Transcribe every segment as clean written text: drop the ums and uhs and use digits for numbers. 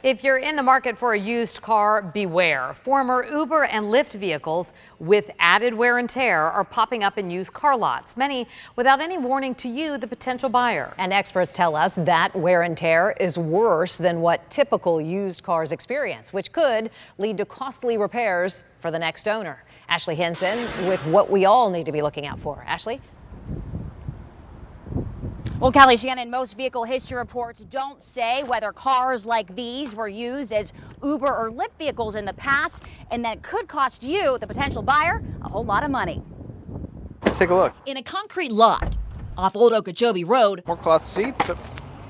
If you're in the market for a used car, beware. Former Uber and Lyft vehicles with added wear and tear are popping up in used car lots, many without any warning to you, the potential buyer. And experts tell us that wear and tear is worse than what typical used cars experience, which could lead to costly repairs for the next owner. Ashley Henson with what we all need to be looking out for. Ashley? Well, Kelly, Shannon, most vehicle history reports don't say whether cars like these were used as Uber or Lyft vehicles in the past, and that could cost you, the potential buyer, a whole lot of money. Let's take a look. In a concrete lot off Old Okeechobee Road, More cloth seats.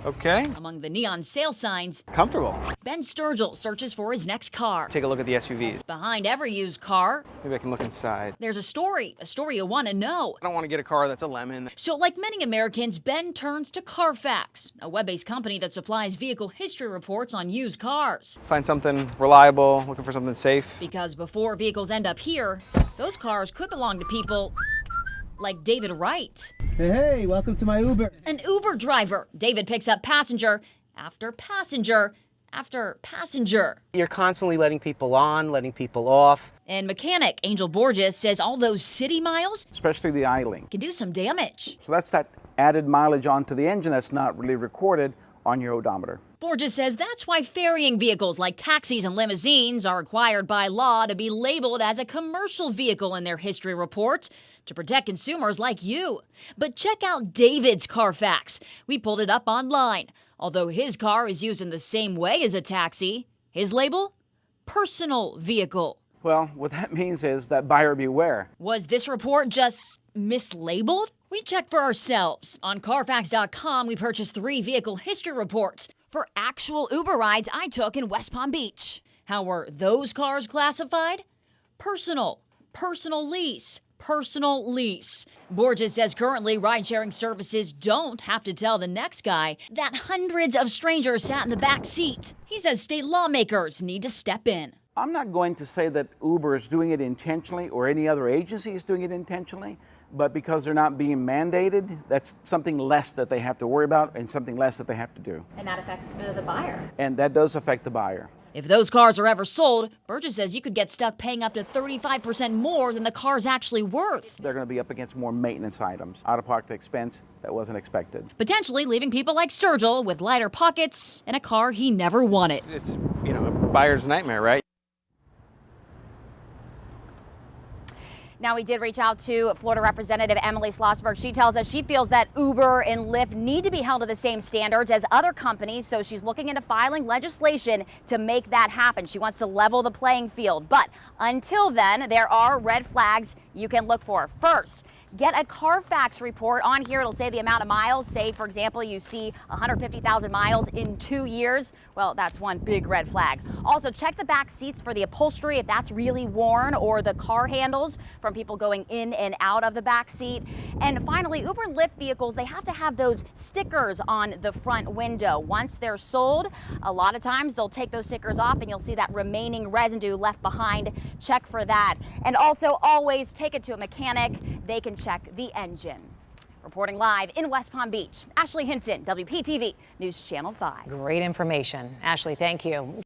Okay. among the neon sale signs, Comfortable. Ben Sturgill searches for his next car. Take a look at the SUVs. Behind every used car, Maybe I can look inside. there's a story you want to know. I don't want to get a car that's a lemon. So like many Americans, Ben turns to Carfax, a web-based company that supplies vehicle history reports on used cars. Find something reliable, looking for something safe. Because before vehicles end up here, those cars could belong to people like David Wright. Hey, welcome to my Uber. An Uber driver. David picks up passenger after passenger after passenger. You're constantly letting people on, letting people off. And mechanic Angel Borges says all those city miles Especially the idling. can do some damage. So that's that added mileage onto the engine that's not really recorded on your odometer. Borges says that's why ferrying vehicles like taxis and limousines are required by law to be labeled as a commercial vehicle in their history report to protect consumers like you. But check out David's Carfax. We pulled it up online. Although his car is used in the same way as a taxi, his label? Personal vehicle. Well, what that means is that buyer beware. Was this report just mislabeled? We checked for ourselves. On Carfax.com, we purchased 3 vehicle history reports for actual Uber rides I took in West Palm Beach. How were those cars classified? Personal, personal lease, personal lease. Borges says currently ride-sharing services don't have to tell the next guy that hundreds of strangers sat in the back seat. He says state lawmakers need to step in. I'm not going to say that Uber is doing it intentionally or any other agency is doing it intentionally, but because they're not being mandated, that's something less that they have to worry about and something less that they have to do. And that affects the buyer. And that does affect the buyer. If those cars are ever sold, Burgess says you could get stuck paying up to 35% more than the car's actually worth. They're going to be up against more maintenance items, out-of-pocket expense that wasn't expected. Potentially leaving people like Sturgill with lighter pockets and a car he never wanted. It's, a buyer's nightmare, right? Now, we did reach out to Florida Representative Emily Schlossberg. She tells us she feels that Uber and Lyft need to be held to the same standards as other companies, so she's looking into filing legislation to make that happen. She wants to level the playing field. But until then, there are red flags you can look for. First, get a Carfax report. On here, it'll say the amount of miles. Say, for example, you see 150,000 miles in 2 years. Well, that's one big red flag. Also, check the back seats for the upholstery, if that's really worn, or the car handles from people going in and out of the back seat. And finally, Uber and Lyft vehicles, they have to have those stickers on the front window. Once they're sold, a lot of times they'll take those stickers off and you'll see that remaining residue left behind. Check for that. And also always take it to a mechanic. They can check the engine. Reporting live in West Palm Beach, Ashley Henson, WPTV News Channel 5. Great information. Ashley, thank you.